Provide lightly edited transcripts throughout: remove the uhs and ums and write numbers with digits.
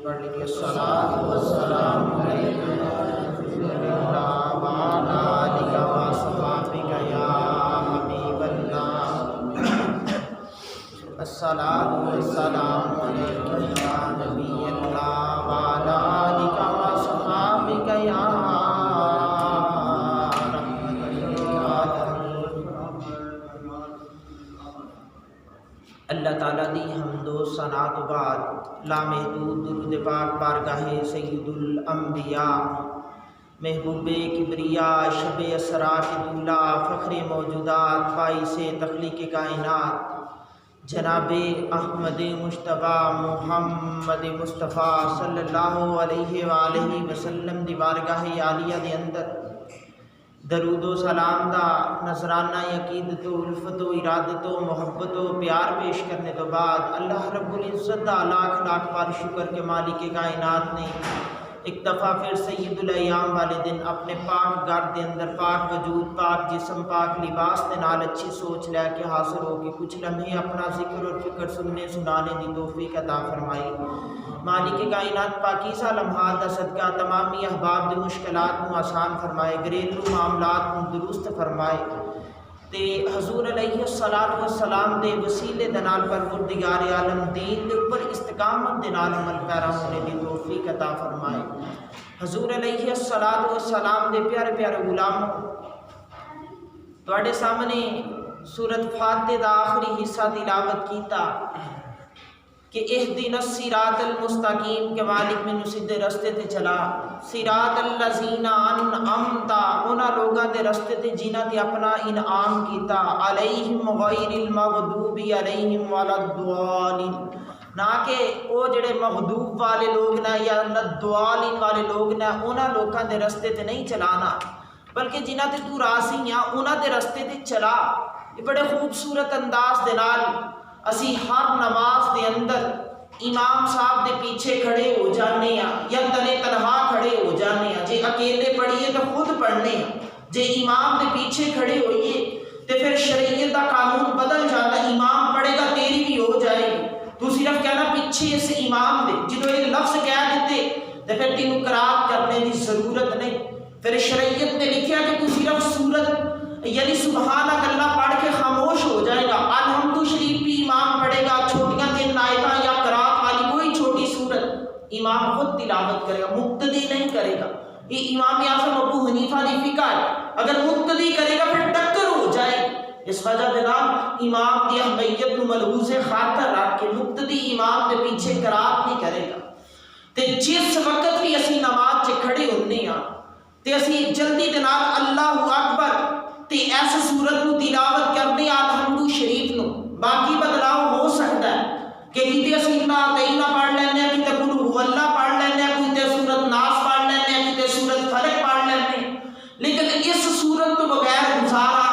پڑھ لیجیے الصلاۃ والسلام علیکم وعلی آلک واصحابک یا حبیب اللہ الصلاۃ والسلام علیکم یا نبی اللہ وعلی آلک واصحابک یا اللہ تعالیٰ دی حمد و ثنا تو بعد لامحدود درود پاک بارگاہ سید الانبیاء محبوب کبریاء شب اسرا کے دولہ فخر موجودات باعث تخلیق کائنات جناب احمد مجتبیٰ محمد مصطفیٰ صلی اللہ علیہ وآلہ وسلم دی بارگاہ عالیہ دے اندر درود و سلام دا نذرانہ عقیدت و الفت و ارادت و محبت و پیار پیش کرنے تو بعد اللہ رب العزت دا لاکھ لاکھ بار شکر کے مالک کائنات نے ایک دفعہ پھر سید الایام والے دن اپنے پاک گھر دے اندر پاک وجود پاک جسم پاک لباس دے نال اچھی سوچ لے کے حاصل ہو کے کچھ لمحے اپنا ذکر اور فکر سننے سنانے دی توفیق عطا فرمائی۔ مالک کائنات پاکیزہ لمحات دا صدقہ تمامی احباب دے مشکلات نو آسان فرمائے، گھریلو معاملات نو درست فرمائے تے حضور علیہ الصلاۃ والسلام دے وسیلے دے نال پروردگار عالم دین دے اوپر استقامت دے نال عمل پیرا ہونے دی توفیق عطا فرمائے۔ حضور علیہ الصلاۃ والسلام دے پیارے پیارے غلاموں، تواڈے سامنے سورۃ فاتحہ دا آخری حصہ تلاوت کیتا کہ اہدنا الصراط المستقیم کے مالک مینوں سیدھے رستے تے چلا، صراط الذین انعمت انہاں لوگاں دے رستے تے جنہاں تے اپنا انعام کیتا، علیہم غیر المغضوب علیہم ولا الضالین، نہ کہ وہ جڑے مغضوب والے لوگ نے یا الضالین والے لوگ نے انہاں لوگاں دے رستے تے نہیں چلانا، بلکہ جنہاں تے تو راضی ہیں انہاں دے رستے تے چلا۔ یہ بڑے خوبصورت انداز دے نال اسی ہر نماز دے اندر امام صاحب دے پیچھے کھڑے ہو جانے ہیں یا تنے تنہا کھڑے ہو جانے ہیں، جے اکیلے پڑھیے تو خود پڑھنے ہیں، جے امام دے پیچھے کھڑے ہوئیے تو پھر شریعت دا قانون بدل جاتا، امام پڑھے گا تیری بھی ہو جائے گی، تو صرف کہنا پیچھے اس امام دے جدو ایک لفظ کہہ دیتے تو پھر تینوں قرات کرنے دی ضرورت نہیں۔ پھر شریعت نے لکھیا کہ تو صرف سورت یعنی سبحانک اللہ پڑھ کے خاموش ہو جائے گا، الحمد شریف بھی امام پڑھے گا، چھوٹیاں تین آیتاں یا قرات والی کوئی چھوٹی سورت امام خود تلاوت کرے گا، مقتدی نہیں کرے گا۔ یہ امام اعظم ابو حنیفہ دی فقہ ہے، اگر مقتدی کرے گا پھر ٹکر ہو جائے گی، اس وجہ دے نال امام دی اہمیت نو ملحوظ خاطر رکھ کے مقتدی امام دے پیچھے قرات نہیں کرے گا۔ تے جس وقت بھی اسی نماز چ کھڑے ہونے ہاں تے اسی جلدی دے نال اللہ اکبر تے ایسا صورت نو تلاوت کرنے الحمد شریف نو، باقی بدلاؤ ہو سکتا ہے کہ کتے اسی نہ پڑھ لینے ہیں، کتے قل هو اللہ پڑھ لینے ہیں، کتے سورت ناس پڑھ لینے ہیں، کتے سورت فلق پڑھ لینے ہیں، لیکن اس صورت تو بغیر گزارا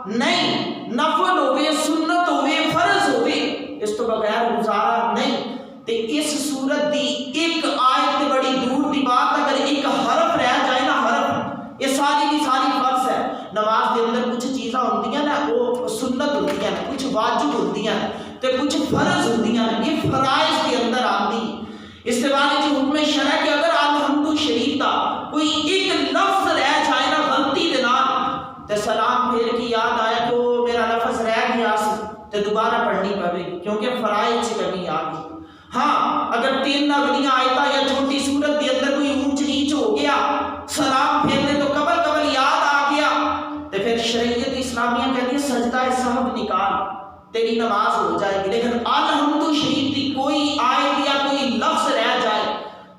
نہیں، نفل ہوئے سنت ہوئے فرض ہوئے اس تو بغیر گزارا نہیں۔ تے اس صورت دی ایک آیت تے بڑی دور دی بات، اگر ایک حرف رہ جائے نا، حرف یہ ساری کی ساری فرض ہے۔ نماز کے اندر کچھ چیزاں ہوتی ہیں نا وہ سنت ہوتی ہیں، کچھ واجب ہوتی ہیں تو کچھ فرض ہوتی ہیں، یہ فرائض کے اندر آتی ہے۔ اس کے بعد جو حکم شرع کہ اگر الحمد شریف کا کوئی ایک لفظ رہ جائے نا غلطی دے نال تو سلام پھیر کی یاد آیا کہ وہ میرا لفظ رہ گیا تو دوبارہ پڑھنی پڑے گی کیونکہ فرائض سے کمی آ گئی۔ ہاں اگر تین اگلیاں آیتاں یا چھوٹی صورت کے اندر کوئی اونچ نیچ ہو گیا، سلام پھیرنے تو قبل یاد آ گیا تو پھر شریعت اسلامیہ کہتی ہے سجدہ سہو نکال، تیری نماز ہو جائے گی۔ لیکن الحمد شریف کی کوئی آیت یا کوئی لفظ رہ جائے،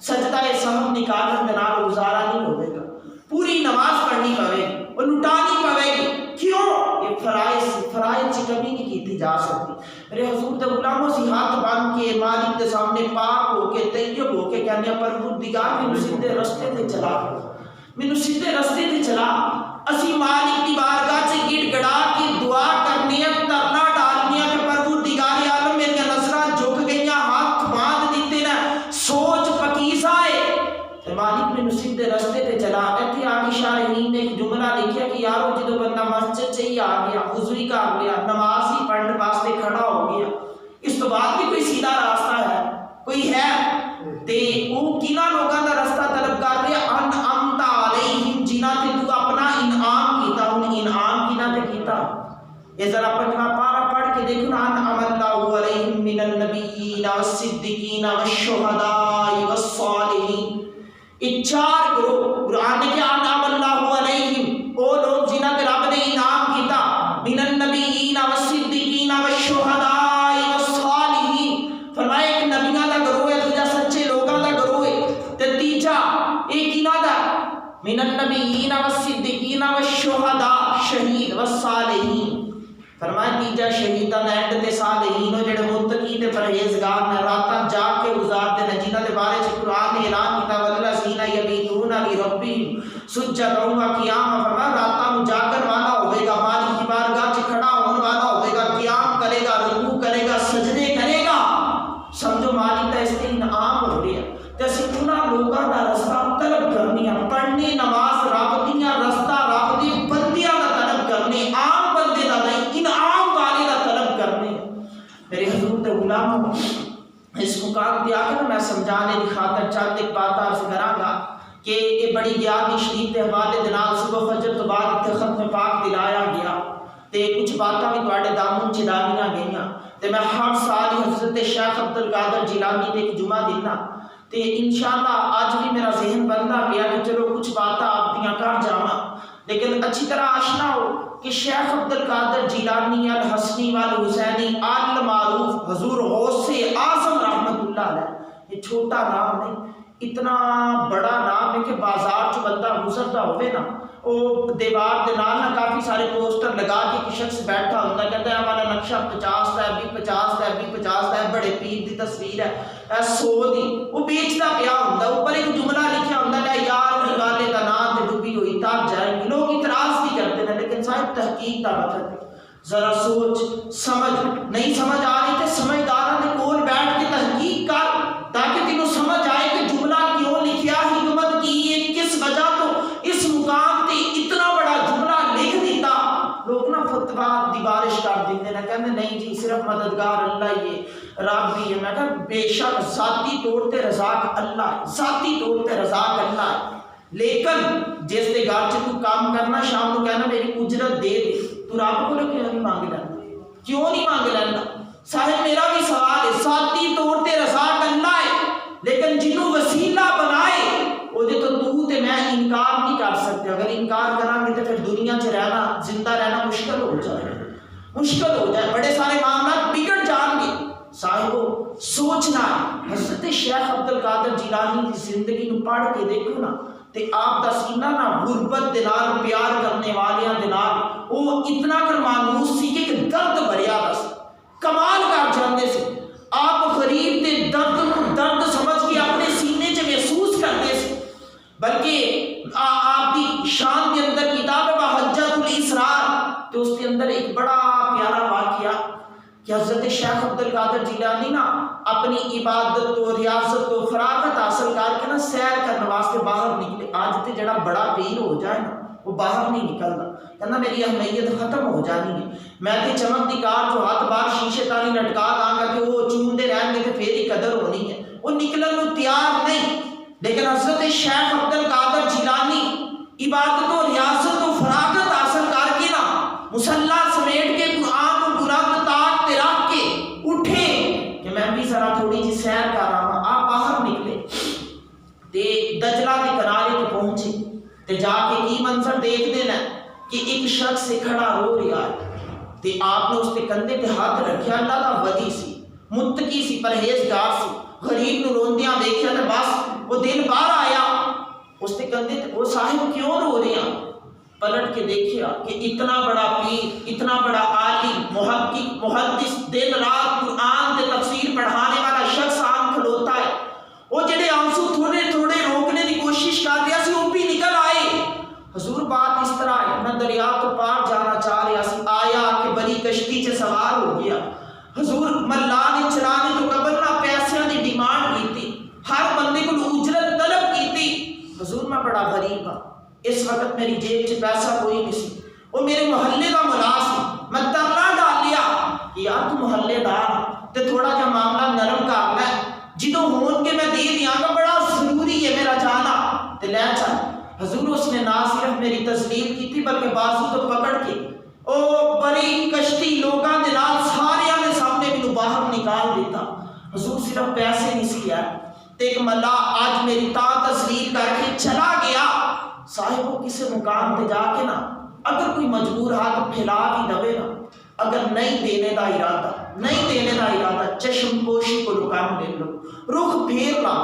سجدہ سہو نکالنے کے نال گزارا نہیں ہوئے گا، پوری نماز پڑھنی پڑے گی اور لٹانی پڑے گی۔ کیوں؟ یہ فرائض سے کمی نہیں کی جا سکتی۔ میرے حضور دے غلاموں سے ہاتھ باندھ کے مالک کے سامنے پاک ہو کے طیب ہو کے کہنے پروردگار مینوں سیدھے رستے تے چلا، مینوں سیدھے رستے تے چلا۔ اسی مالک کی بارگاہ سے گڑ گڑا کے دعا کرنے ترنا ڈالنے کہ پروردگار عالم میری نظراں جھک گئیاں، ہاتھ باندھ دیتے نا، سوچ پکیزہ ہے تے مالک مینوں سیدھے رستے تے چلا۔ ایتھے آ کے شارحین نے ایک جملہ لکھیا کہ یارو جدو بندہ مسجد سے ہی آ گیا، وضو ہی کر لیا، نماز ہی پڑھنے واسطے کھڑا ہو گیا، اس تو بعد بھی کوئی سیدھا راستہ ہے؟ کوئی ہے؟ تے او کنا لوگاں دا رستہ طلب کر رہے انعمت علیہم جنہاں تے تو اپنا انعام کیتا. ہن انعام کنا تے کیتا یہ ذرا پنجواں پارا پڑھ کے دیکھو نا. انعم اللہ علیہم من النبیین والصدیقین والشہداء والصالحین. یہ چار گروہ قرآن نے کیا انعم اللہ علیہم او لوگ جنہاں تے رب نے انعام کیتا. من النبیین والصدیقین والشہداء والصالحین فرمایا ایک نبیوں دا گروہ ہے دوجا سچے لوگاں دا گروہ ہے تے تیجا ایک کنا دا من النبیین والصدیقین والشہداء شہید والصالحین. فرمایا تیجا شہیداں دا اینڈ تے صالحین جڑے متقی تے پرہیزگار نے راتاں جاگ کے گزارتے ہیں جنہاں دے بارے چ قرآن نے اعلان کیتا والذین یبیتون لربہم سجدا وقیاما. فرمایا راتاں نوں جاگن والا ہوے گا مالک کی بارگاہ چ کھڑا ہون والا ہوے گا قیام کرے گا رکوع کرے گا سجدے کرے گا. سمجھو مالک دا اس تے انعام ہو رہا ہے تے اسی انہاں لوکاں دا رستہ طلب کرنی ہے پڑھنی نماز رب دیاں رستہ رب دے بندیاں دا طلب کرنی عام بندے دا نہیں انعام والے دا طلب کرنے. میرے حضور تے غلاموں اس مقام تے آ کے میں سمجھانے دی خاطر چند ایک بات عرض کراں گا کہ یہ بڑی گیانی شریف کے حوالے دے نال صبح فجر تو بعد اتنے ختم پاک دلایا گیا تے کچھ باتاں بھی تواڈے دامن چ ڈالیاں گئیاں تے میں ہر سال حضرت شیخ عبد القادر جیلانی تے ایک جمعہ دینا تے انشاءاللہ آج بھی میرا ذہن بندا پیا کہ چلو کچھ باتاں آپ دیاں کر جاواں لیکن اچھی طرح آشنا ہو کہ شیخ عبد القادر جیلانی الحسنی والحسینی المعروف حضور غوث اعظم رحمت اللہ علیہ. یہ چھوٹا نام نہیں اتنا بڑا نام ہے کہ بازار چ بندہ گزرتا ہوئے نا وہ دیوار دے نال نہ کافی سارے پوسٹر لگا کے ایک شخص بیٹھا ہوتا کہتا ہے ہمارا نقشہ 50 ہے بھی 50 ہے بھی 50 ہے بڑے پیر دی تصویر ہے 100 دی وہ بیچتا پیا ہوتا اوپر ایک جملہ لکھا ہوتا ہے یار نگالے دا نام تے ڈوبی ہوئی تار جائے گی. لوگ اعتراض بھی کرتے ہیں لیکن صاحب تحقیق دا وقت ہے ذرا سوچ سمجھ نہیں سمجھ آ رہی تے سمجھداراں دے کول بیٹھ کے تحقیق کر تاکہ تینوں سمجھ آئے کہ جملہ کیوں لکھیا حکمت کی ہے کس وجہ تو اس مقام تے اتنا بڑا جملہ لکھ دیتا. لوگ نا فتوا دی بارش کر دیندے ہیں کہندے نہیں جی صرف مددگار اللہ ہی ہے رب بھی ہے. میں کہا بے شک ذاتی طور تے رزاق اللہ ہے ذاتی طور تے رزاق اللہ ہے لیکن جس دے گھر چ تو کام کرنا شام کو کہنا میری اجرت دے دے تو رب کو کیوں نہیں مانگ لینا کیوں نہیں مانگ لینا. صاحب میرا بھی سوال ہے ذاتی طور تے رزاق اللہ ہے لیکن جنوں وسیلہ بنائے وہ دے تو تے میں انکار نہیں کر سکتے. اگر انکار کریں گے تو پھر دنیا چ رہنا زندہ رہنا مشکل ہو جائے بڑے سارے معاملات بگڑ جان گے. صاحبو سوچنا ہے حضرت شیخ عبد القادر جیلانی کی زندگی نو پڑھ کے دیکھو نا تے آپ دا سینہ نا غربت دے نال پیار کرنے والیاں دے نال او اتنا کر مانوس سی کہ درد بھریا بس کمال کر جاندے سی. آپ غریب دے درد سمجھ کے اپنے سینے چ محسوس کرتے سی بلکہ آپ دی شان کے اندر کتاب بحجت الاسرار تو اس کے اندر ایک بڑا پیارا واقعہ کہ حضرت شیخ عبد القادر جیلانی نا اپنی عبادت و ریاضت و فراغت حاصل کر کے نا سیر کرنے واسطے باہر نکلے. آج تے جڑا بڑا پیر ہو جائے نا وہ باہر نہیں نکلتا کہنا میری اہمیت ختم ہو جانی ہے میں تے چمک دی کار جو ہاتھ بار شیشے تانی لٹکا داں گا کہ وہ چومدے رہیں گے تے پھر ہی قدر ہونی ہے وہ نکلن کو تیار نہیں. لیکن حضرت شیخ عبد القادر جیلانی عبادت و ریاضت و فراغت حاصل کر کے نا مصلی سمیٹ کے قرآن و بلند تاک تے رکھ کے اٹھے کہ میں بھی ذرا تھوڑی جی سیر کر رہا ہوں. آپ باہر نکلے تے دجلہ کے کنارے تے پہنچے تے جا کے کی منظر دیکھ دینا کہ ایک شخص سے کھڑا رو رہا ہے تے آپ نے اس کے کندھے تے ہاتھ رکھیا. اللہ دا ولی سی متقی سی پرہیزگار سی غریب نو روندیاں ویکھیا تے بس وہ دل باہر آیا اس کے کندھے تے وہ صاحب کیوں رو رہے ہیں پلٹ کے دیکھیا کہ اتنا بڑا پیر اتنا بڑا عالم محقق محدث دن رات قرآن تے تفسیر پڑھانے والا شخص آن کھلوتا ہے وہ جڑے آنسو تھوڑے تھوڑے روکنے کی کوشش کر رہا سی وہ بھی نکل آئے. حضور بات اس طرح ہے میں دریا تو پار جانا چاہ رہا سی آیا کہ بڑی کشتی سے سوار ہو گیا. حضور ملا نے چلانے تو قبل نہ پیسے دی ڈیمانڈ کی تھی ہر بندے کو اجرت طلب کی تھی. حضور میں بڑا غریب ہوں اس وقت میری جیب سے پیسہ کوئی نہیں سی وہ میرے محلے کا ملا سی میں ترلا ڈال لیا کہ یار تو محلے دار تے تھوڑا جا معاملہ نرم کر لے جدوں ہون کے میں دے دیاں گا، بڑا ضروری ہے میرا جانا تے لے چل۔ حضور اس نے نہ صرف میری تسلیل کی تھی بلکہ بازو تو پکڑ کے او بڑی کشتی لوگاں دے نال ساریاں دے سامنے مینوں باہر نکال دیتا۔ حضور صرف پیسے نہیں سی کیا تے ایک ملا آج میری تا تسلیل کر کے چلا گیا۔ صاحب وہ کسی مقام تے جا کے نا اگر کوئی مجبور ہاتھ پھیلا بھی دے نا، اگر نہیں دینے دا ارادہ چشم پوشی کو کام لے لو، رخ پھیر لا،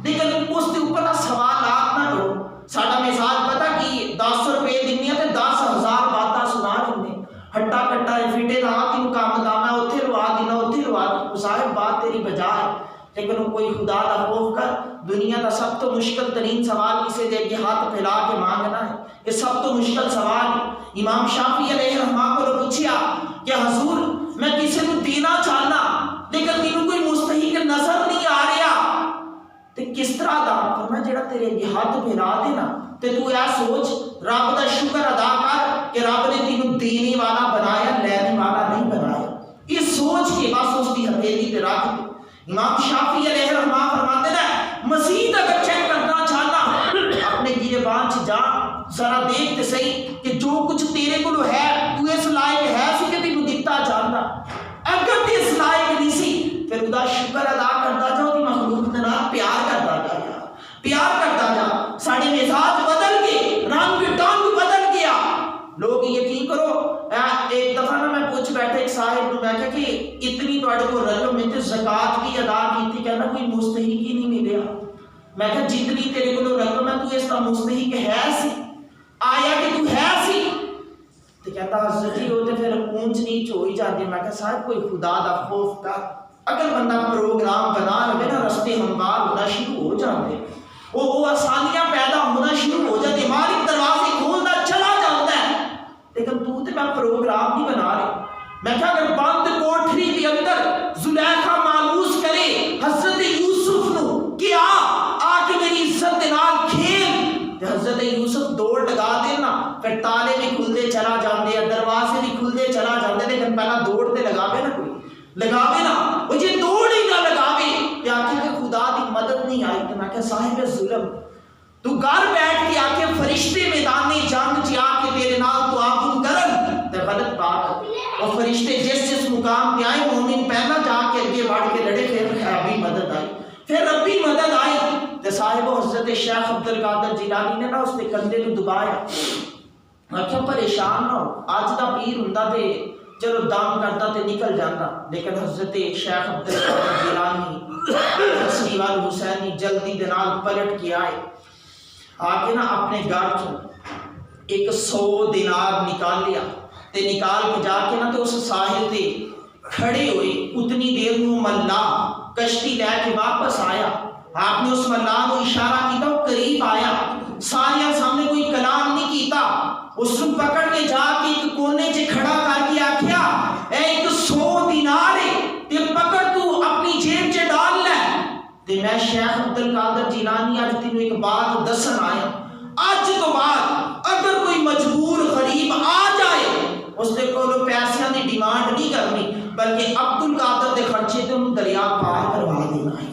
لیکن اس کے اوپر سوالات نہ کرو۔ ساڈا مزاج پتا کی 10 روپے دنیا تے 10,000 باتاں سنا لیں، ہٹا کٹا فٹے نہ تینوں کام دا میں اوتھے لوا دینا صاحب بات تیری بجا ہے، لیکن کوئی خدا دا خوف کر۔ دنیا دا سب تو مشکل ترین سوال کسی دے اگے ہاتھ پھیلا کے مانگنا ہے، یہ سب تو مشکل سوال ہے۔ امام شافعی علیہ رحمہ کو پوچھیا کہ حضور میں کسی کو دینا چاہنا لیکن مینوں کوئی مستحق نظر نہیں آ رہا تے کس طرح دا؟ فرمایا جڑا تیرے اگے ہاتھ پھیلا دے نا تے تو اے سوچ رب دا شکر ادا کر کہ رب نے تینوں دینے والا بنایا، لینے والا نہیں بنایا۔ یہ سوچ کے بس اس کی ہتھیلی تے رکھ دے۔ امام شافعی علیہ رحمہ فرماتے ہیں مزید اگر چیک کرنا چاہنا اپنے گریبان چ جا ذرا دیکھ تے صحیح کہ جو کچھ تیرے کو ہے تو اس لائق ہے سی کہ تینوں دتا جاندا، اگر تے اس لائق نہیں سی پھر خدا شکر ادا کرتا جا، دی مخلوق دے نال پیار کرتا جا۔ ساڈے مزاج بدل گئے، رنگ ڈنگ بدل گیا۔ لوگ یقین کرو ایک دفعہ نا میں پوچھ بیٹھے ایک صاحب کو، میں کہا کہ اتنی تواڈے کو رقم میں تے زکات کی ادا کیتی، کہنا کوئی مستحق ہی نہیں ملیا۔ میں کہا جتنی تیرے کو رقم ہے تو اس کا مستحق ہے سی، آیا کہ تو ہے سی؟ تو کہتا حضرت جی وہ تو پھر اونچ نیچ ہو ہی جاتی۔ میں کہا صاحب کوئی خدا دا خوف کر، اگر بندہ پروگرام بنا لے نا رستے ہموار ہونا شروع ہو جاتے، وہ آسانیاں پیدا ہونا شروع ہو جاتی، مالک دروازے کھولنا چلا جاتا ہے۔ لیکن تو تے میں پروگرام نہیں بنا رہے۔ میں کہا اگر بند کوٹھری کے اندر زلیخا مانوس کرے حضرت یوسف نو کہ آ کے میری عزت دے نال کھیل، تے حضرت یوسف دوڑ لگا دینا، پھر تالے بھی کھلتے چلا جاندے، دروازے بھی کھلتے چلا جاندے، لیکن پہلا دوڑ تے لگاوے نا، کوئی لگاوے نا، وہ جی دوڑ ہی نہ لگاوے تے آکے کہ خدا دی مدد نہیں آئی۔ تو میں کہا صاحب ظلم تو گھر بیٹھ کے آکے فرشتے میدان جنگ چ آ کے تیرے نال تو آگوں کرن تے غلط بات ہے۔ اور فرشتے جس مقام پہ آئے مومن پہلا جا کے اگے بڑھ کے لڑے، پھر ربی مدد آئی، پھر ربی مدد آئی تے صاحب حضرت شیخ عبدالقادر جیلانی نے نا اس کے کندھے کو دبایا۔ آخیا پریشان نہ ہو، اج دا پیر ہوندا تے چلو دم کرتا تے نکل جاتا، لیکن حضرت شیخ عبدالقادر جیلانی حسنی وال حسینی جلدی دے نال پلٹ کے آئے، آگے نا اپنے گھر چوں 100 دینار نکال لیا تے نکال کے جا کے نا تے اس ساحل تے کھڑے ہوئے۔ اتنی دیر میں ملا کشتی لے کے واپس آیا، آپ نے اس ملا کو اشارہ کیتا، وہ قریب آیا، ساریاں سامنے کوئی کلام نہیں کیتا، اس کو پکڑ کے جا کے ایک کونے چ کھڑا کر کے آکھیا اے 100 دینار ہے تے پکڑ تو اپنی جیب چ ڈال لے تے میں شیخ عبدالقادر جیلانی اج تینوں ایک بات دسن آیا، اج تو بعد اگر کوئی مجبور غریب آ جائے اس دے کولوں پیسیاں دی ڈیمانڈ نہیں کرنی، بلکہ عبدالقادر دے خرچے تے انہوں دریا پار کروا دینا ہے۔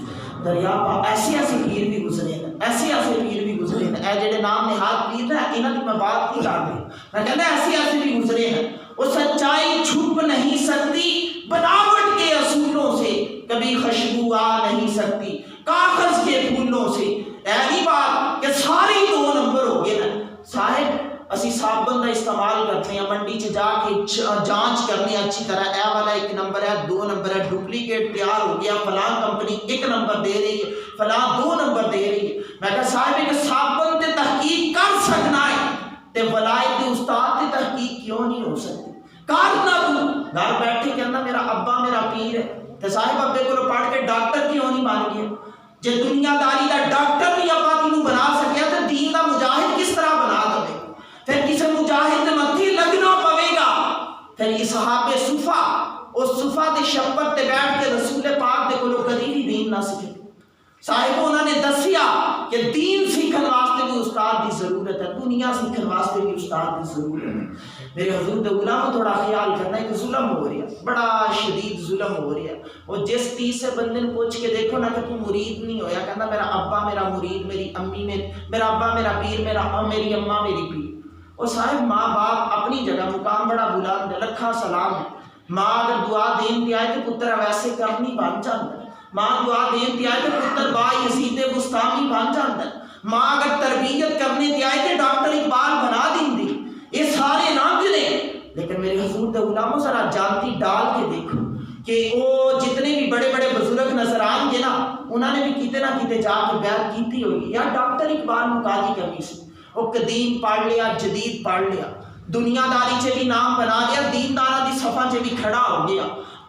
دریا پار ایسے پیر بھی گزرے ہیں، ایسے پیر بھی گزرے ہیں، اے جڑے نام نہاد پیر ہیں انہاں دی میں بات نہیں کر رہی، میں کہنا ایسے بھی گزرے ہیں۔ وہ سچائی چھپ نہیں سکتی بناوٹ کے اصولوں سے، کبھی خوشبو آ نہیں سکتی کاغذ کے پھولوں سے۔ ایسی بات کہ ساری 2 نمبر ہو گئے نا صاحب، اسی صابن کا استعمال کرتے ہیں، منڈی چ جا کے جانچ کرنے اچھی طرح، اے والا 1 نمبر ہے 2 نمبر ہے، ڈپلیکیٹ تیار ہو گیا، فلاں کمپنی 1 نمبر دے رہی ہے، فلاں 2 نمبر دے رہی ہے۔ میں کہا صاحب ایک صابن تے تحقیق کر سکنا ہے تے ولایت دے استاد تے تحقیق کیوں نہیں ہو سکتی؟ کرنا تو گھر بیٹھے کہنا میرا ابا میرا پیر ہے تے صاحب ابے کو پڑھ کے ڈاکٹر کیوں نہیں بن گیا؟ جے دنیا داری دا ڈاکٹر بھی ابا تینوں بنا سکیا تو دین دا مجاہد کس طرح بنا دے؟ پھر کسی مجاہد دے متھی لگنا پوے گا۔ پھر اصحاب صفا اس صفا دے شپر تے بیٹھ کے رسول پاک دے کولوں کدی بھی دین نہ سیکھے۔ صاحب انہوں نے دسیا کہ دین سیکھن واسطے بھی استاد دی ضرورت ہے۔ دنیا دنیا سیکھنے واسطے بھی استاد کی ضرورت ہے۔ میرے حضور دے غلاموں تھوڑا خیال کرنا ہے کہ ظلم ہو رہا ہے، بڑا شدید ظلم ہو رہا ہے۔ اور جس تیسرے بندے نے پوچھ کے دیکھو نا کہ تو مرید نہیں ہویا، کہنا میرا ابا میرا مرید، میری امی میرا ابا میرا پیر، میری اماں میری پیر۔ اور صاحب ماں باپ اپنی جگہ مقام بڑا بلند ہے، لکھا سلام ہے۔ ماں اگر دعا دین تے آئے تو پتر ویسے کرنی بن جاتا ہے، ماں دعا دین تے آئے تو پتر با یزید بستامی بن جاتا ہے، ماں اگر تربیت کرنے تے آئے تو ڈاکٹر اقبال بنا دیندی۔ یہ سارے نام گنے، لیکن میرے حضور دے غلاموں ذرا جانتی ڈال کے دیکھو کہ وہ جتنے بھی بڑے بڑے بزرگ نظر آئیں گے نا، انہوں نے بھی کتے نہ کتے جا کے بیعت کیتی ہوگی۔ یا ڈاکٹر اقبال مقادی کمی سے وہ قدیم پڑھ لیا، جدید پڑھ لیا، دنیا داری سے بھی نام بنا لیا، دیندارہ دی صفحہ سے بھی کھڑا ہو گیا،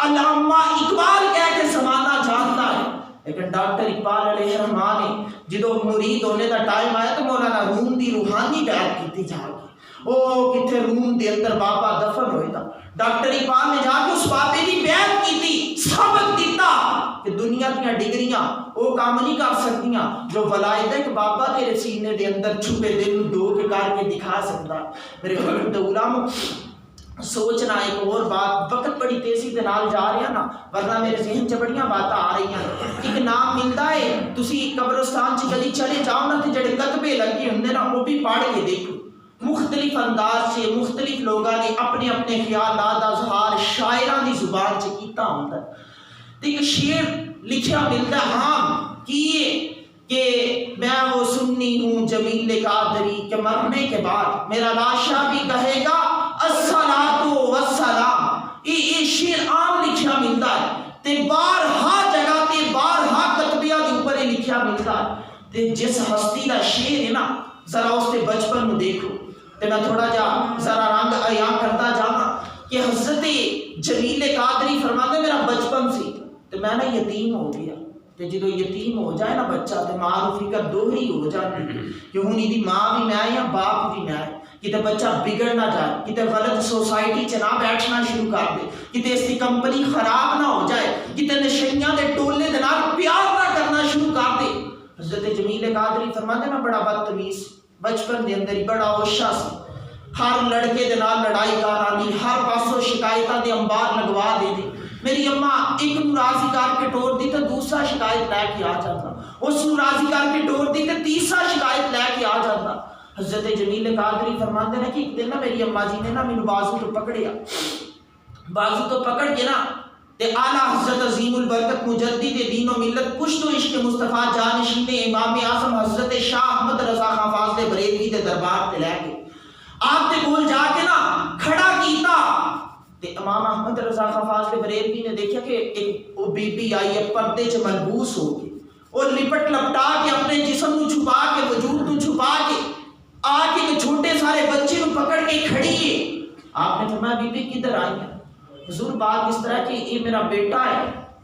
علامہ اقبال کہہ کے زمانہ جانتا ہے۔ لیکن ڈاکٹر اقبال علیہ الرحمٰن نے جدو مرید ہونے دا ٹائم آیا تو مولانا روم دی روحانی بیعت کیتی جا گئی۔ او کتھے روم دے اندر بابا دفن ہوئے تھا، ڈاکٹر اقبال نے جا کے اس بابے دی بیعت کیتی، سبق دیتا کہ دنیا دیاں ڈگریاں وہ کام نہیں کر سکتیاں جو ولایت ہے کہ بابا تیرے سینے دے اندر چھپے دل دو کے کر کے دکھا سکتا۔ میرے حضور دے غلاموں سوچنا ایک اور بات، وقت بڑی تیزی دے نال جا رہا نا، ورنہ میرے ذہن چ بڑیاں باتاں آ رہی ہیں۔ ایک نام ملتا ہے، تسی قبرستان چ کدی چلے جاؤ نا تے جڑے کتبے لگے ہوندے نا وہ بھی پڑھ کے دیکھو، مختلف انداز سے مختلف لوگوں نے اپنے اپنے خیالات کا اظہار شاعراں دی زبان چ کیتا ہوندا ہے۔ تے ایک شعر لکھیا ملتا ہے ہاں کہ میں وہ سنی ہوں جمیل قادری کہ مرنے کے بعد میرا لاشا بھی کہے گا الصلاۃ والسلام۔ یہ شعر عام لکھیا ملتا ہے تے بارہا جگہ تے بارہا کتبیاں دے اوپر یہ لکھیا ملتا ہے۔ تے جس ہستی دا شعر ہے نا ذرا اس کے بچپن میں دیکھو، تے میں تھوڑا جا ذرا رنگ عیاں کرتا جانا کہ حضرت جمیل قادری فرماتے میرا بچپن سی تے میں نا یتیم ہو گیا، تے جدو یتیم ہو جائے نا بچہ تے ماں و فکر دوہری ہو جاتی کہ ہن دی ماں بھی میں یا باپ بھی میں، کتے بچہ بگڑ نہ جائے، کتے غلط سوسائٹی چ نہ بیٹھنا شروع کر دے، کتے اس کی کمپنی خراب نہ ہو جائے، کتے نشیاں دے ٹولے دے نال پیار نہ کرنا شروع کر دے۔ حضرت جمیل قادری فرماتے میں بڑا بدتمیز بچپن دے اندر ہی بڑا اوشا سی، ہر لڑکے دے نال لڑائی کرانی، ہر پاسوں شکایتاں دے انبار لگوا دے دے۔ میری اماں ایک نو راضی کر کے ٹور دی تو دوسرا شکایت لے کے آ جاتا، اس نو راضی کر کے ٹور دی تو تیسرا شکایت لے کے آ جاتا۔ حضرت جمیل قادری فرماتے ہیں کہ ایک دن نا میری اماں جی نے نا مینوں بازو تو پکڑیا، بازو تو پکڑ کے نا تے اعلیٰ حضرت عظیم البرکت مجدد دین و ملت پشت و عشق مصطفیٰ جانشین امام اعظم حضرت شاہ احمد رضا خان فاضل بریلوی دے دربار تے لے گئے، آپ دے کول جا کے نا کھڑا کیتا تے امام احمد رضا خان فاضل بریلوی نے دیکھا کہ ایک وہ بی بی آئی ہے پردے چ ملبوس ہو کے، اور لپٹ لپٹا کے اپنے جسم کو چھپا کے وجود کو چھپا کے آ کے ایک چھوٹے سارے بچے کو پکڑ کے کھڑی ہے۔ آپ نے فرمایا بی بی کدھر آئی ہے؟ حضور بات اس طرح کہ یہ میرا بیٹا ہے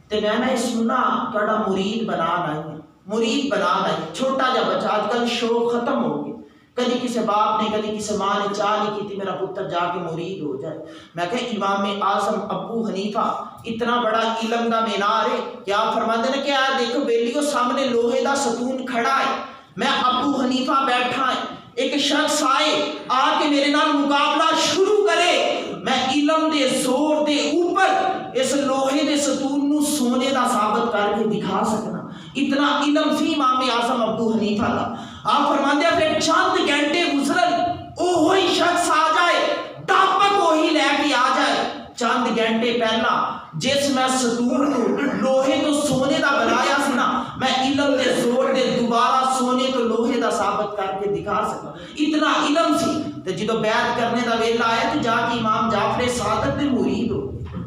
تے میں نے سنا تھوڑا مرید بنا لائی، مرید بنا لائی، چھوٹا جا بچہ، آج کل شوق ختم ہو گیا، کدی کسی باپ نے کدی کسی ماں نے چاہ نہیں کی میرا پتر جا کے مرید ہو جائے۔ میں کہ امام اعظم ابو حنیفہ اتنا بڑا علم دا مینار ہے، کیا فرماتے ہیں کہ دیکھو بیلیو سامنے لوہے دا ستون کھڑا ہے، میں ابو حنیفہ بیٹھا ہے، ایک شخص آئے آ کے میرے نال مقابلہ شروع کرے، میں علم دے زور دے اوپر اس لوہے دے ستون نو سونے دا ثابت کر کے دکھا سکنا، اتنا علم سی امام اعظم ابو حنیفہ کا۔ آپ فرماتے ہیں پھر چند گھنٹے گزرن وہی شخص آ جائے، ٹاپک وہی لے کے آ جائے، چند گھنٹے پہلا جس میں ستون کو لوہے تو سونے دا بنایا سی نا، میں علم دے زور دے دوبارہ سونے تو لوہے دا ثابت کر کے دکھا سکا، اتنا علم سی۔ تے جدو بیعت کرنے دا ویلا آیا تو جا کے امام جعفر صادق دے مرید ہو،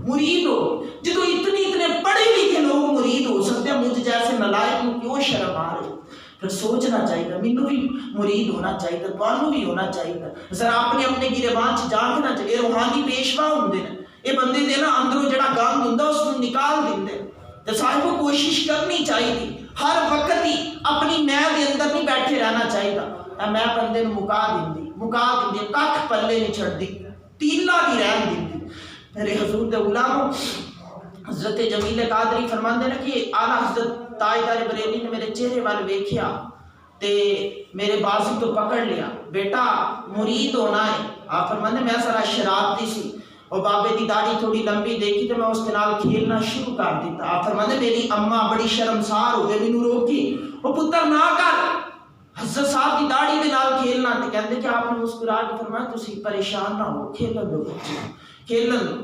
مرید ہو۔ جدو اتنے پڑھے لکھے لوگ مرید ہو سکتے ہیں، مجھ جیسے نلائق کو کیوں شرم آ رہی؟ پھر سوچنا چاہیے، مینوں بھی مرید ہونا چاہیے، تانوں بھی ہونا چاہیے، ذرا اپنے اپنے گریبان چ جاننا چاہیے۔ روحانی پیشوا ہوندے نے، یہ بندے دے نا اندروں جڑا گند ہوندا اس کو نکال دیندے، تے صاحب کو کوشش کرنی چاہیے ہر وقت ہی اپنی میں دے اندر نہیں بیٹھے رہنا چاہیے۔ میں بندے نوں مکا دیندی ککھ پلے نہیں چھڑدی، تیلا بھی رہن دیندی۔ میرے حضور دے غلاموں حضرت جمیل قادری فرماندے نے کہ اعلیٰ حضرت تاجدار بریلوی نے میرے چہرے وال ویکھیا تے میرے بازو تو پکڑ لیا، بیٹا مرید ہونا ہے۔ آپ فرماندے میں ذرا شرارتی سی اور بابے دی داڑھی تھوڑی لمبی دیکھی تو میں اس کے نال کھیلنا شروع کر دیتا۔ آپ فرماندے میری اماں بڑی شرمسار ہو گئے، مینوں روکی، او پتر نہ کر، حضرت صاحب کی داڑھی دے نال کھیلنا۔ تے کہندے کہ آپ نے مسکرا کے فرمایا تسی پریشان نہ ہو، کھیلن دو بچے، کھیلن دو۔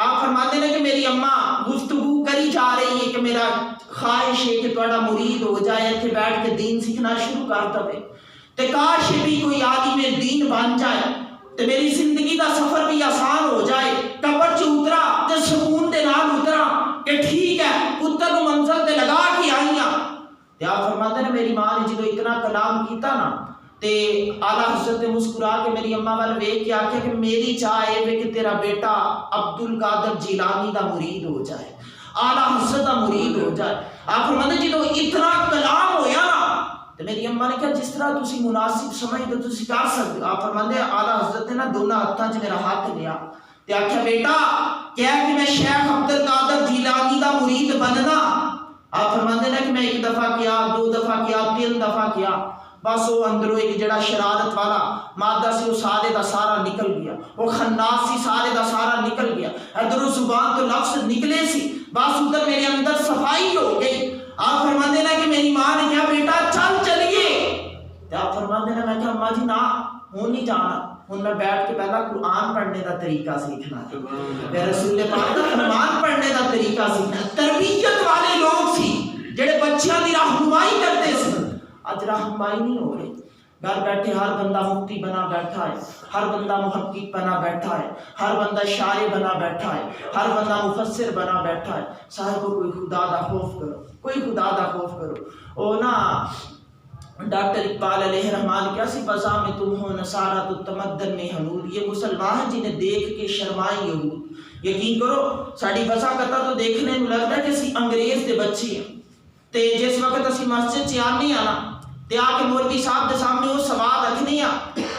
آپ فرماتے ہیں کہ میری اماں گفتگو کری جا رہی ہے کہ میرا خواہش ہے کہ تھوڑا مرید ہو جائے، اتنے بیٹھ کے دین سیکھنا شروع کر دے، تے کاش بھی کوئی عالم دین بن جائے تے میری زندگی دا سفر بھی آسان ہو جائے۔ قبر چ اترا تے سکون دے نال اترا کہ ٹھیک ہے پتر نو منزل تے لگا کے آئیاں۔ تے آپ فرماتے ہیں میری ماں نے جدو اتنا کلام کیتا نا تے اعلیٰ حضرت نے مسکرا کے میری اماں وال ویکھ کے آکھیا کہ میری چاہ ہے کہ تیرا بیٹا عبد القادر جیلانی دا مرید ہو جائے، اعلیٰ حضرت دا مرید ہو جائے۔ آپ فرماتے ہیں جدو اتنا کلام ہویا نا تے میری اماں نے کہا جس طرح تسی مناسب سمجھ تو تسی کر سکتے ہو۔ آپ فرماتے ہیں اعلیٰ حضرت نے نا دونوں ہاتھاں چ میرا ہاتھ لیا تے آکھیا بیٹا کیا کہ میں شیخ عبد القادر جیلانی دا مرید بننا۔ آپ فرماتے ہیں کہ میں ایک دفعہ کیا، دو دفعہ کیا، تین دفعہ کیا، بس وہ اندروں ایک جڑا شرارت والا مادہ سی وہ سارے دا سارا نکل گیا، وہ خناس سی سارے دا سارا نکل گیا، ادھروں زبان تو لفظ نکلے سی، بس ادھر میرے اندر صفائی ہو گئی۔ آپ فرماتے ہیں کہ میری ماں نے کہا بیٹا چل چلیے، تو آپ فرماتے ہیں میں کہا اماں جی نہ ہوں نہیں جانا، ہوں میں بیٹھ کے پہلا قرآن پڑھنے دا طریقہ سیکھنا ہے، میں رسول پاک دا فرمان پڑھنے دا طریقہ سیکھنا۔ تربیت والے لوگ سی جڑے بچیاں دی رہنمائی کرتے سی، آج رہنمائی نہیں ہو رہی، گھر بیٹھے ہر بندہ مفتی بنا بیٹھا ہے، ہر بندہ محقق بنا بیٹھا ہے، ہر بندہ شاعر بنا بیٹھا ہے، ہر بندہ مفسر بنا بیٹھا ہے۔ صاحب کوئی خدا دا خوف کرو، کوئی خدا دا خوف کرو۔ او نا ڈاکٹر اقبال علیہ رحمان کیا سی بزا میں تم ہو نصارہ تو تمدن میں حنود، یہ مسلمان ہیں جنہیں دیکھ کے شرمائیں یہود۔ یقین کرو ساڑی وضاقتہ تو دیکھنے میں لگتا ہے کہ اسی انگریز دے بچی ہیں، تے جس وقت اسی مسجد سے آنے آنا تے آکے مولوی صاحب دے سامنے وہ سوال رکھنی آ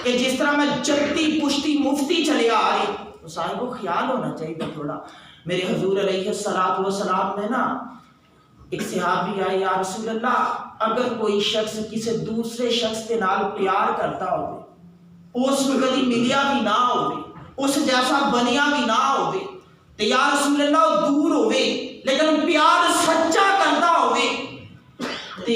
کہ جس طرح میں جگتی پشتی مفتی چلے آ رہی، تو صاحب کو خیال ہونا چاہیے تھوڑا۔ میرے حضور علیہ السلام میں نا ایک صحابی آئے، یا رسول اللہ اگر کوئی شخص کسی دوسرے شخص کے نال پیار کرتا ہوئے، اس کو کبھی ملیا بھی نہ ہوئے، اس جیسا بنیا بھی نہ ہوئے، تو یا رسول اللہ وہ دور ہوئے لیکن پیار سچا کرتا ہوئے، تے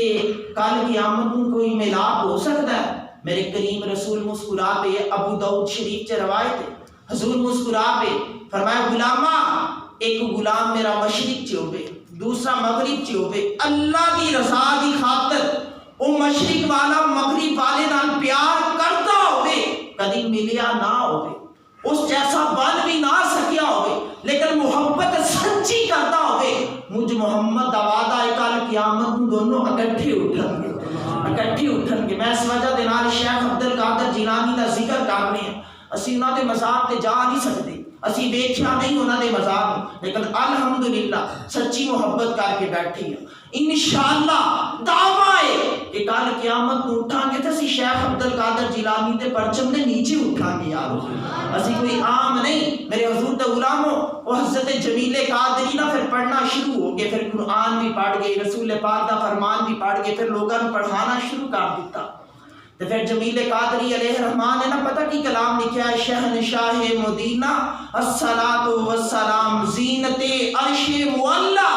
کل قیامت میں کوئی ملاپ ہو سکتا ہے؟ میرے کریم رسول مسکرا پہ، ابو داؤد شریف چ روایت ہے، حضور مسکرا پہ فرمایا غلامہ ایک غلام میرا مشرق چ ہوئے دوسرا مغرب چ ہوئے، اللہ دی رضا دی خاطر او مشرق والا مغرب والے نال پیار کرتا ہوئے، کدی ملیا نہ ہوئے، اس جیسا بن بھی نہ سکیا ہوئے، لیکن محبت سچی کرتا ہوئے، مجھ محمد دا وعدہ ہے کل قیامت دونوں اکٹھے اٹھن گے، اکٹھے اٹھن گے۔ میں اس وجہ دے نال شیخ عبد القادر جیلانی دا ذکر کرنے ہیں، اسی انہاں دے مزار تے جا نہیں سکتے، اسی ویکھیا نہیں انہاں دے مزار، لیکن الحمدللہ سچی محبت کر کے بیٹھے ہیں۔ انشاءاللہ دعویٰ ہے کہ کل قیامت کو اٹھاں گے تو اسی شیخ عبد القادر جیلانی دے پرچم دے نیچے اٹھاں گے یار، اسی کوئی عام نہیں۔ میرے حضور دے غلاموں وہ حضرت جمیل قادری نہ پھر پڑھنا شروع ہو گئے، پھر قرآن بھی پڑھ گئے، رسول پاک دا فرمان بھی پڑھ گئے، پھر لوگوں نے پڑھانا شروع کر دیتا۔ تو پھر جمیل قادری علیہ رحمان نے نا پتہ کی کلام لکھا ہے، شہنشاہ مدینہ الصلاۃ والسلام زینت عرش معلا،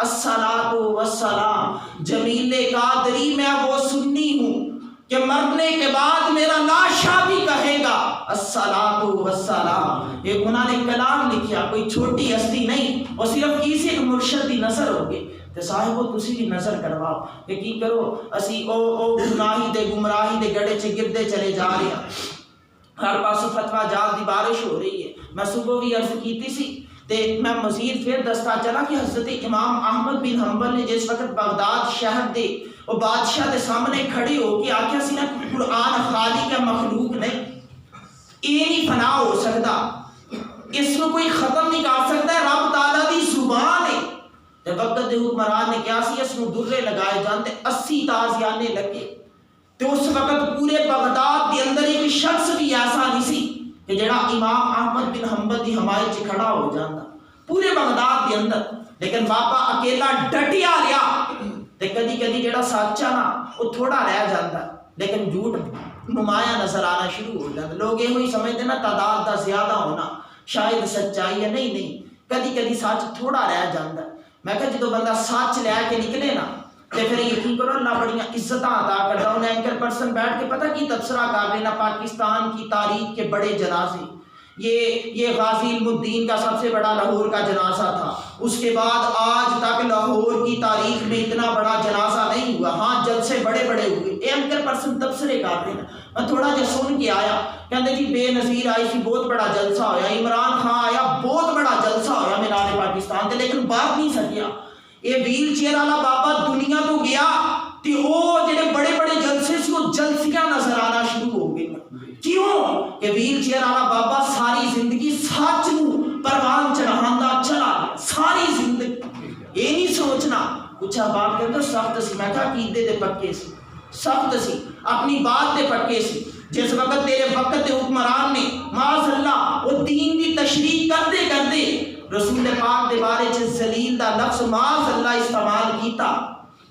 الصلاۃ والسلام۔ جمیل قادری میں وہ سنی ہوں کہ مرنے کے بعد میرا لاشا بھی کہے گا الصلاۃ والسلام۔ یہ انہوں نے کلام لکھیا، کوئی چھوٹی ہستی نہیں، اور صرف کسی ایک مرشد دی نظر ہوگی تے صاحب تسی بھی نظر کرواؤ کہ کی کرو اسی او گناہی دے گمراہی دے گڑے چ گردے چلے جا رہے ہیں، ہر پاس فتویٰ جات دی بارش ہو رہی ہے۔ میں صبح بھی عرض کیتی سی تے میں مزید پھر دستا چلا کہ حضرت امام احمد بن حنبل نے جس وقت بغداد شہر دے وہ بادشاہ دے سامنے کھڑے ہو کے آکھیا سی نا قرآن خالق ہے مخلوق نہیں، یہ نہیں فنا ہو سکتا، اس کو کوئی ختم نہیں کر سکتا ہے، رب تعالیٰ دی زبان ہے۔ جب وقت دے حکمران نے کیا سی اس میں درے لگائے جانتے 80 تازیانے لگے، تو اس وقت پورے بغداد کے اندر ایک شخص بھی ایسا نہیں سی کہ جڑا امام احمد بن حنبل دی حمایت سے کھڑا ہو جاتا پورے بغداد کے اندر، لیکن باپا اکیلا ڈٹیا رہا تے کدی کدی جڑا سچ ہے نا وہ تھوڑا رہ جاتا ہے لیکن جھوٹ نمایاں نظر آنا شروع ہو جاتا. لوگ یہ ہوئی سمجھتے نا تعداد دا زیادہ ہونا شاید سچائی ہے. نہیں, کدی کدی سچ تھوڑا رہ جاتا ہے. میں کہا جدو بندہ سچ لے کے نکلے نا تے پھر یقین کرو اللہ بڑیاں عزتاں عطا کرتا. انہیں اینکر پرسن بیٹھ کے پتہ کی تبصرہ کر رہے نا پاکستان کی تاریخ کے بڑے جنازے. یہ غازی علم الدین کا سب سے بڑا لاہور کا جنازہ تھا. اس کے بعد آج تک لاہور کی تاریخ میں اتنا بڑا جنازہ نہیں ہوا. ہاں جلسے بڑے بڑے ہوئے. اینکر پرسن تبصرے کر رہے ہیں. میں تھوڑا جا سن کے آیا کہتے جی بے نظیر آئی سی بہت بڑا جلسہ ہویا, عمران خان آیا بہت بڑا جلسہ ہویا مینار پاکستان تے لیکن بات نہیں سکیا. یہ ویل چیئر والا بابا دنیا تو گیا تے وہ جڑے بڑے بڑے جلسے سی وہ جلسیاں نظر آنا شروع ہو گئی. کیوں کہ ویل چیئر والا بابا ساری زندگی سچ نو پروان چڑھاندا چلا گیا. ساری زندگی یہ نہیں سوچنا. کچھ احباب کے اندر سخت سی. میں کہا عقیدے دے پکے سی, سخت سی, اپنی بات دے پکے سی. جس وقت تیرے وقت دے حکمران نے معاذ اللہ وہ دین دی تشریح کرتے کرتے رسول پاک دے بارے چ ذلیل دا لفظ معاذ اللہ استعمال کیتا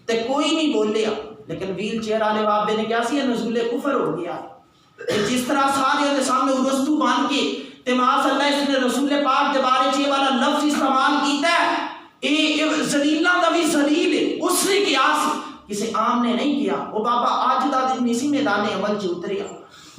تے کوئی نہیں بولیا. لیکن ویل چیئر والے بابے نے کیا سی نزول کفر ہو گیا. جس طرح سارے دے سامنے ارستو بن کے تے معاذ اللہ اس نے رسول پاک دے بارے چ والا لفظ استعمال کیتا ہے. اے ذلیلاں دا بھی ذلیل ہے. اس نے کیا سی کسی عام نے نہیں کیا. وہ بابا آج دا دن اسی میدان عمل چ اتریا.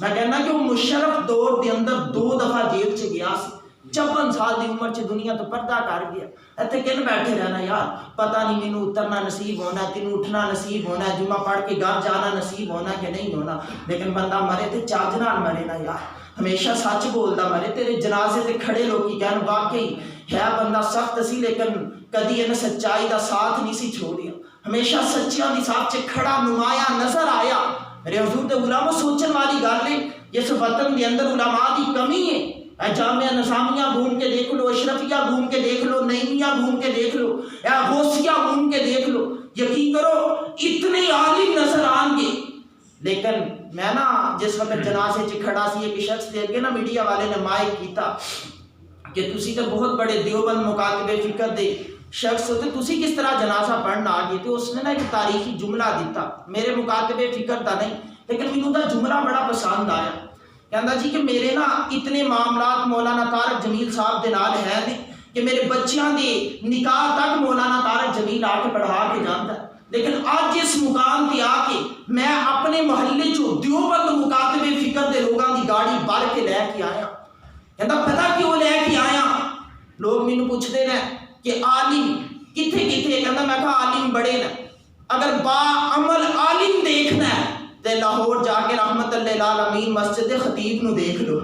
میں کہنا کہ وہ مشرف دور دے اندر 2 دفعہ جیل چ گیا سی. 56 سال دی عمر چ دنیا تو پردہ کر گیا. ایتھے کن بیٹھے رہنا یار, پتہ نہیں مینوں اترنا نصیب ہونا, تینوں اٹھنا نصیب ہونا, جمعہ پڑھ کے گھر جانا نصیب ہونا کہ نہیں ہونا. لیکن بندہ مرے تے چاج نال مرے نا یار, ہمیشہ سچ بولدا مرے. تیرے جنازے تے کھڑے لوگ کہن واقعی ہے بندہ سخت سی لیکن کدی ان سچائی دا ساتھ نہیں سی چھوڑیا. ہمیشہ سچیاں دی ساتھ چ کھڑا نمایاں نظر آیا. میرے حضور دے علماء سوچن والی گل ہے جس وطن دے اندر علماء دی کمی ہے. اے جامعہ نظامیہ گھوم کے دیکھ لو, اشرفیہ گھوم کے دیکھ لو, نعیمیہ گھوم کے دیکھ لو, اے غوثیہ گھوم کے دیکھ لو, یقین کرو اتنے عالم نظر آن گے. لیکن میں نا جس وقت جنازے چ کھڑا سی ایک شخص دے کے نا میڈیا والے نے مائک کیتا کہ تسی تے بہت بڑے دیوبند مکاتبے فکر دے شخص ہوتے, تسی کس طرح جنازہ پڑھنا آ گئے. تو اس نے نا ایک تاریخی جملہ دیتا, میرے مکاتبے فکر دا نہیں لیکن مینوں دا جملہ بڑا پسند آیا. کہندا جی کہ میرے نا اتنے معاملات مولانا طارق جمیل صاحب دے نال ہے کہ میرے بچیاں دے نکاح تک مولانا طارق جمیل آ کے پڑھا کے جاندا ہے. لیکن آج اس مقام تے آ کے میں اپنے محلے چوں دیوبند مکاتبے فکر دے لوگاں دی گاڑی بھر کے لے کے آیا. کہندا پتہ کیوں لے کے آیا؟ لوگ مینوں پوچھدے نے کہ عالم کتھے کتھے. کہندا میں کہا عالم بڑے نے, اگر با عمل عالم دیکھنا ہے تے لاہور جا کے رحمت اللہ العالمین مسجد خطیب نو دیکھ لو.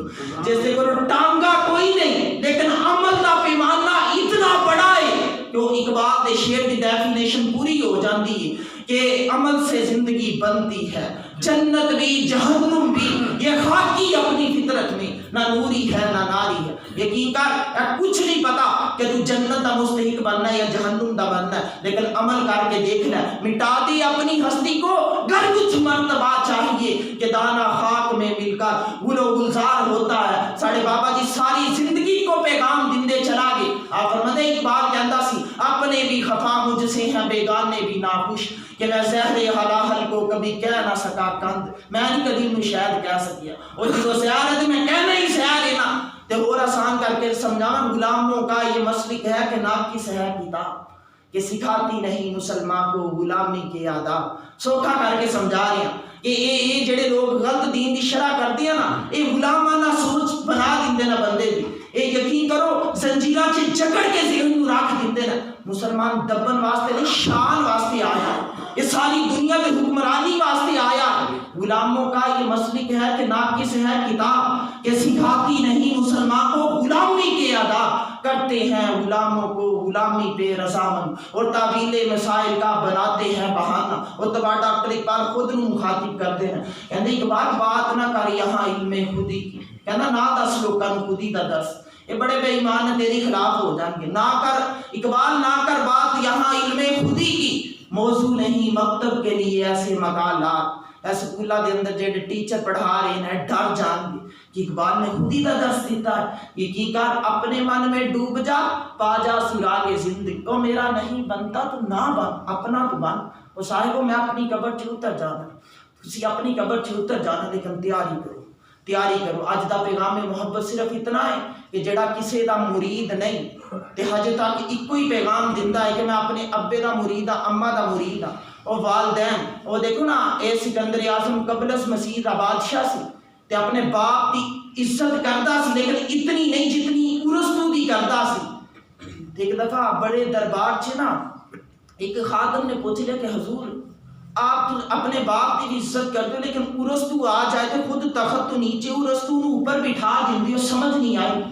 جیسے کو ٹانگا کوئی نہیں لیکن عمل دا پیمانہ اتنا بڑا ہے کہ وہ اقبال دے شعر دی ڈیفینیشن پوری ہو جاندی ہے کہ عمل سے زندگی بنتی ہے, جنت بھی جہنم بھی, یہ خاکی اپنی فطرت میں نہ نوری ہے نہ ناری ہے. یقین کر کچھ نہیں پتا کہ تو جنت دا مستحق بننا ہے یا جہنم دا بننا ہے, لیکن عمل کر کے دیکھ لے. مٹا دی اپنی ہستی کو گر کچھ مرتبہ چاہیے کہ دانا خاک میں مل کر گل و گلزار ہوتا ہے. ساڑھے بابا جی ساری زندگی کو پیغام دندے چلا گئے. آپ فرماتے اقبال کہندا سی اپنے بھی خفا مجھ سے ہیں بیگانے بھی ناخوش, کہ میں زہر حلاحل کو کبھی کہہ نہ سکا کند, میں نہیں کبھی انہوں شاید کہہ سکیا. اور جو زہر ہے میں کہنا ہی زہر ہے نا. تے اور آسان کر کے سمجھانا غلاموں کا یہ مسلک ہے کہ ناقص ہے کتاب کہ سکھاتی نہیں مسلمان کو غلامی کے آداب. سوکھا کر کے سمجھا رہے ہیں کہ یہ جڑے لوگ غلط دین دی شرح کرتے ہیں نا, یہ غلامانہ سوچ بنا دیندے نا بندے دی. یہ یقین کرو زنجیراں چ جکڑ کے ذہن نو رکھ دیندے نا. مسلمان دبن واسطے نہیں, شان واسطے آیا, یہ ساری دنیا میں حکمرانی واسطے آیا. غلاموں کا یہ مسلک ہے کہ ناقص ہے کتاب کہ سکھاتی نہیں مسلمان کو غلامی کے آداب, کرتے ہیں غلاموں کو غلامی پہ رضامند اور تعویل مسائل کا بناتے ہیں بہانہ. اور تبا ڈاکٹر اقبال خود نو مخاطب کرتے ہیں, کہندے اقبال بات نہ کر یہاں علم خودی کی, کہنا نہ دس لوکاں نو خودی دا دس, یہ بڑے بے ایمان نے تیری خلاف ہو جائیں گے. نہ کر اقبال نہ کر بات یہاں علم خودی کی, موضوع نہیں مکتب کے لیے ایسے مقالات. ایسے سکولہ دے اندر جڑے ٹیچر پڑھا رہے ہیں ڈر جان گے کہ اقبال نے خودی دا درس دیتا ہے. یہ کر اپنے من میں ڈوب جا, پا جا سراغ زندگی. تو میرا نہیں بنتا تو نہ بن, اپنا تو بن. وہ صاحب میں اپنی قبر چ اتر جانا، تسی اپنی قبر چ اتر جانا، لیکن تیاری کرو۔ اج دا پیغام محبت صرف اتنا ہے کہ جڑا کسے دا مرید نہیں تے ہجے تک ایکو ہی پیغام دیندا ہے کہ میں اپنے ابے دا مرید ہاں، اما دا مرید ہاں، اور والدین، وہ دیکھو نا اے سکندر اعظم قبلس مسیح دا بادشاہ سی تے اپنے باپ دی عزت کردا سی، لیکن اتنی نہیں جتنی ارسطو دی کردا سی۔ ایک دفعہ بڑے دربار چ نا ایک خادم نے پوچھ لیا کہ حضور آپ تو اپنے باپ کی بھی عزت کرتے ہو، لیکن ارسطو آ جائے تو خود تخت تو نیچے ارسطو نو اوپر بٹھا دیندی ہو، سمجھ نہیں آئی۔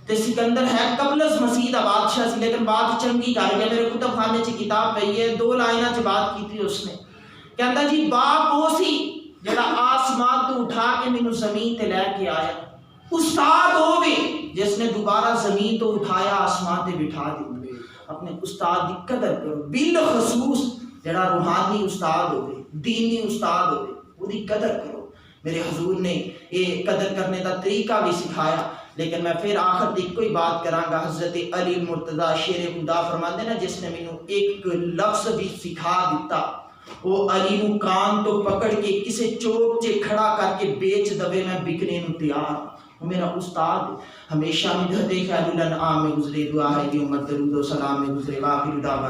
تے سکندر ہے قبلس مسیح دا بادشاہ سی، لیکن بات چنگی کر گیا۔ میرے کتب خانے چ کتاب پئی ہے، 2 لائناں چ بات کیتی اس نے، کہندا جی باپ وہ سی جڑا آسمان تو اٹھا کے مینوں زمین تے لے کے آیا، استاد ہووے جس نے دوبارہ زمین تو اٹھایا آسمان تے بٹھا دیا۔ اپنے استاد کی قدر کرو، بالخصوص جڑا روحانی استاد ہوئے، دینی استاد ہوئے، وہ دی قدر کرو۔ میرے حضور نے یہ قدر کرنے کا طریقہ بھی سکھایا۔ لیکن میں پھر آخر تک کوئی بات کراں گا، حضرت علی المرتضیٰ شیر خدا فرماندے نا جس نے مینوں ایک لفظ بھی سکھا دیتا، وہ علی نو کان تو پکڑ کے کسے چوک چے کھڑا کر کے بیچ دوے میں بکنے نو تیار۔ وہ میرا استاد ہمیشہ مدحت خیر الانعام میں گزرے، دعا ہے کہ امت درود و سلام میں گزرے۔ آخر دعوانا